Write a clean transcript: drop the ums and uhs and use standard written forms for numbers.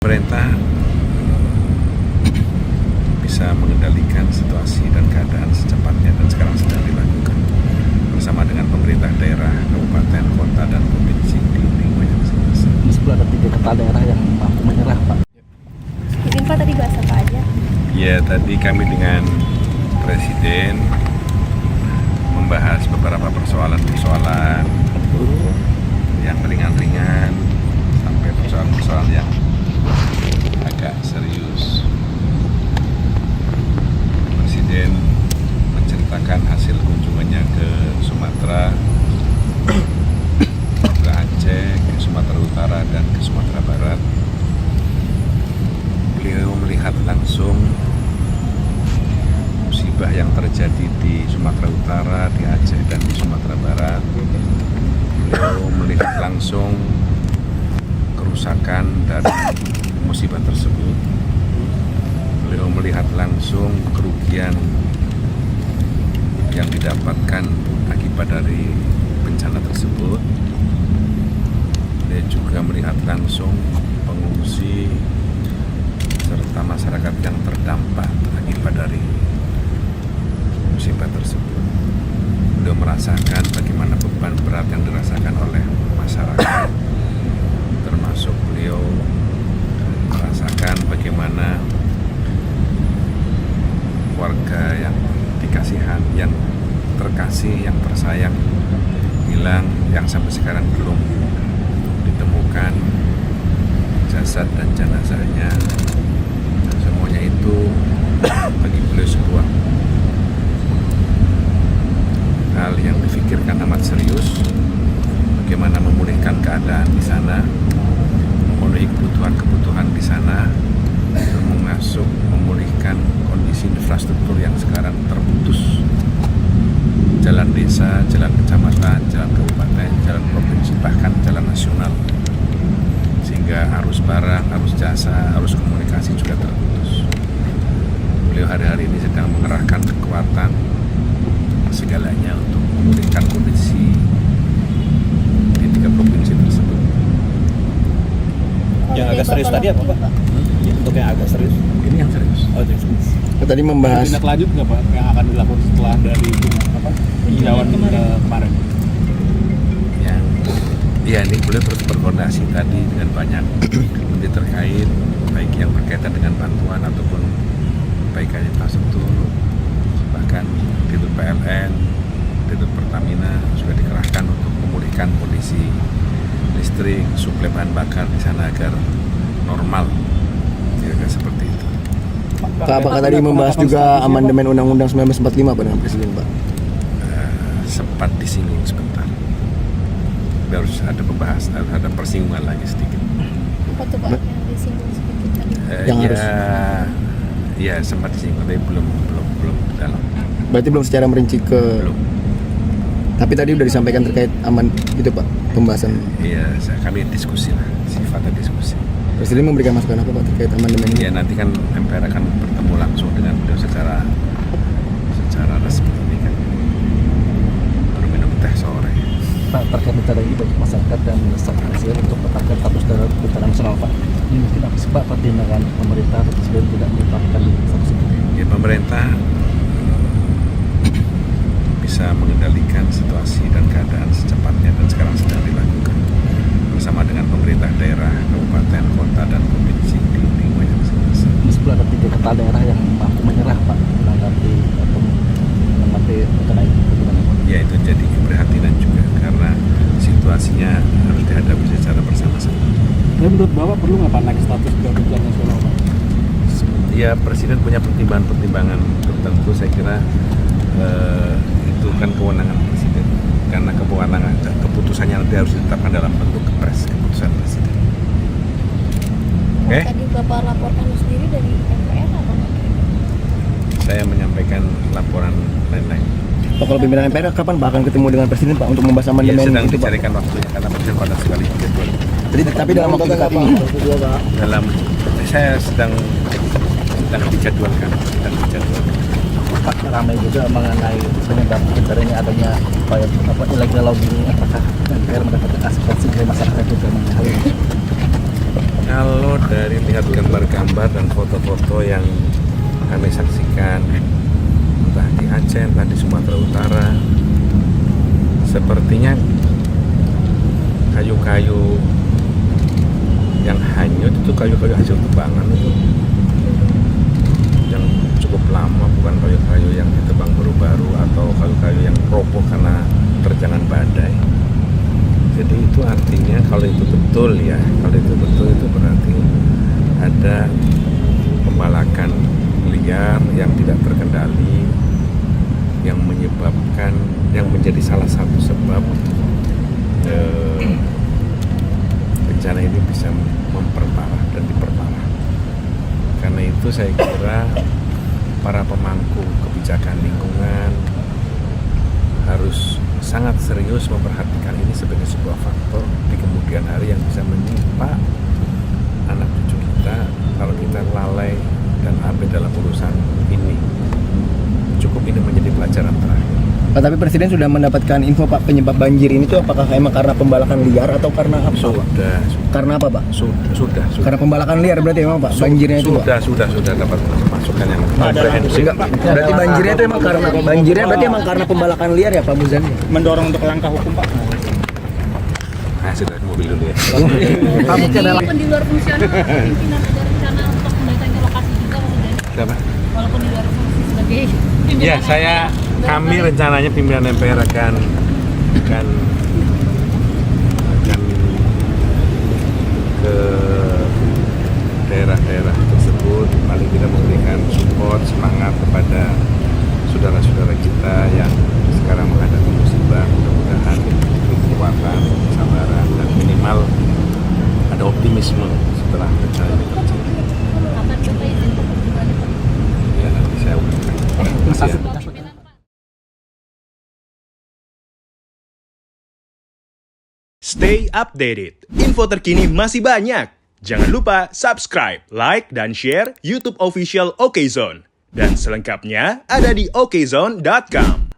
Pemerintah bisa mengendalikan situasi dan keadaan secepatnya dan sekarang sedang dilakukan bersama dengan pemerintah daerah, kabupaten, kota, dan provinsi di lingkungan yang masing-masing. Meskipun ada 3 kepala daerah yang mampu menyerah, Pak. Mungkin Pak tadi bahas apa aja? Ya, tadi kami dengan Presiden membahas beberapa persoalan-persoalan yang ringan-ringan sampai persoalan-persoalan yang agak serius. Presiden menceritakan hasil kunjungannya ke Sumatera, ke Aceh, ke Sumatera Utara, dan ke Sumatera Barat. Beliau melihat langsung musibah yang terjadi di Sumatera Utara, di Aceh, dan di Sumatera Barat. Beliau melihat langsung kerusakan dari musibah tersebut. Beliau melihat langsung kerugian yang didapatkan akibat dari bencana tersebut. Dia juga melihat langsung pengungsi serta masyarakat yang terdampak akibat dari musibah tersebut. Beliau merasakan bagaimana beban berat yang dirasakan oleh masyarakat, termasuk beliau merasakan bagaimana warga yang dikasihan, yang terkasih, yang tersayang hilang, yang sampai sekarang belum ditemukan jasad dan jenazahnya. Semuanya itu bagi beliau sebuah hal yang difikirkan amat serius, bagaimana memulihkan keadaan di sana, memenuhi kebutuhan-kebutuhan di sana, termasuk memulihkan kondisi infrastruktur yang sekarang terputus, jalan desa, jalan kecamatan, jalan kabupaten, jalan provinsi, bahkan jalan nasional, sehingga arus barang, arus jasa, arus komunikasi juga terputus. Beliau hari-hari ini sedang mengerahkan kekuatan segalanya untuk memulihkan kondisi di 3 provinsi tersebut. Yang agak serius tadi apa, Pak? Untuk yang agak serius? Ini yang serius. Oh, serius. Tadi membahas tindak lanjut nggak Pak yang akan dilakukan setelah dari peninjauan kemarin? Ya, ini beliau terus berkoordinasi tadi dengan banyak menteri terkait, baik yang berkaitan dengan bantuan ataupun perbaikan infrastruktur, bahkan Dirut PLN, Dirut Pertamina sudah dikerahkan untuk memulihkan kondisi listrik, suplai bahan bakar di sana agar normal, kira-kira seperti itu. Pak, apakah tadi membahas juga amandemen Undang-Undang 1945 Pak dengan Presiden, Pak? Sempat disinggung sebentar. Harus ada pembahasan, harus ada persinggungan lagi sedikit. Apa tuh Pak yang disinggung sedikit tadi? Yang harus. Ya, sempat disinggung, tapi belum dalam. Berarti belum secara merinci ke. Belum. Tapi tadi udah disampaikan terkait aman itu Pak, pembahasan. Iya, kami diskusi lah, sifatnya diskusi. Presiden memberikan masukan apa Pak terkait amandemen ini? Ya, nanti kan MPR akan bertemu langsung dengan beliau secara resmi ini kan. Berminum teh sore. Pak, terkait bicara ini bagi masyarakat dan mendesak Presiden untuk menetapkan status darurat bencana nasional, Pak. Ini mungkin apa sih Pak pertimbangan pemerintah atau Presiden tidak menetapkan status itu? Ya, pemerintah bisa mengendalikan situasi dan keadaan secepatnya dan sekarang sedang dilakukan bersama dengan pemerintah daerah, kabupaten, kota, dan provinsi di lingkungan yang masing-masing. Meskipun ada 3 kepala daerah yang mampu menyerah, Pak, menanggapi bencana ini, bagaimana, Pak? Ya, itu jadi keprihatinan juga karena situasinya harus dihadapi secara bersama-sama. Tapi menurut Bapak perlu nggak Pak naik status ke bencana nasional Pak? Ya, Presiden punya pertimbangan-pertimbangan tertentu. Saya kira itu kan kewenangan Presiden, karena keputusannya nanti harus ditetapkan dalam bentuk kepres, keputusan Presiden. Oke? Tadi Bapak laporkan sendiri dari MPR atau Saya menyampaikan laporan lain-lain. Pak, kalau pimpinan MPR kapan Pak akan ketemu dengan Presiden Pak untuk membahas Ya, amandemen sedang itu Pak? dicarikan waktunya karena Presiden pada sekali jadwal. Tapi dalam waktu dekat ini. Saya sedang dijadwalkan. Pak, ramai juga mengenai penyebab bencana adanya upaya illegal logging ini, apakah MPR mendapatkan asistensi dari masyarakat juga mengenai hal ini? Kalau dari lihat gambar-gambar dan foto-foto yang kami saksikan, entah di Aceh, entah di Sumatera Utara, sepertinya kayu-kayu yang hanyut itu kayu-kayu hasil tebangan itu yang cukup lama, bukan kayu-kayu yang ditebang baru-baru atau kayu-kayu yang roboh karena terjangan badai. Jadi itu artinya kalau itu betul ya, kalau itu betul itu berarti ada pembalakan liar yang tidak terkendali yang menyebabkan, yang menjadi salah satu sebab bencana ini bisa memperparah dan diperparah. Karena itu saya kira para pemangku kebijakan lingkungan harus sangat serius memperhatikan ini sebagai sebuah faktor di kemudian hari yang bisa menimpa anak cucu kita kalau kita lalai dan abai dalam urusan ini. Cukup ini menjadi pelajaran terakhir. Pak, tapi Presiden sudah mendapatkan info Pak penyebab banjir ini tuh apakah emang karena pembalakan liar atau karena apa? Pak? Karena apa Pak? Sudah. Karena pembalakan liar berarti emang Pak banjirnya itu Pak? Sudah dapat masukan yang komprehensif. Enggak, berarti banjirnya itu emang karena karena pembalakan liar ya Pak Muzani? Mendorong untuk langkah hukum Pak. Nah, sudah mobil dulu ya. Walaupun di luar fungsional, pimpinan ada rencana untuk mendatangi lokasi juga Mas. Siapa? Walaupun di luar fungsi sebagai pimpinan. Ya, kami rencananya pimpinan MPR akan ke daerah-daerah tersebut, paling tidak memberikan support, semangat kepada saudara-saudara kita yang sekarang menghadapi musibah. Mudah-mudahan diberi kekuatan, kesabaran, dan minimal ada optimisme setelah bencana ini terjadi. Kapan coba izin perkunjungan itu? Ya, nanti saya umumkan. Terima kasih. Stay updated. Info terkini masih banyak. Jangan lupa subscribe, like, dan share YouTube official Okezone. Dan selengkapnya ada di okezone.com.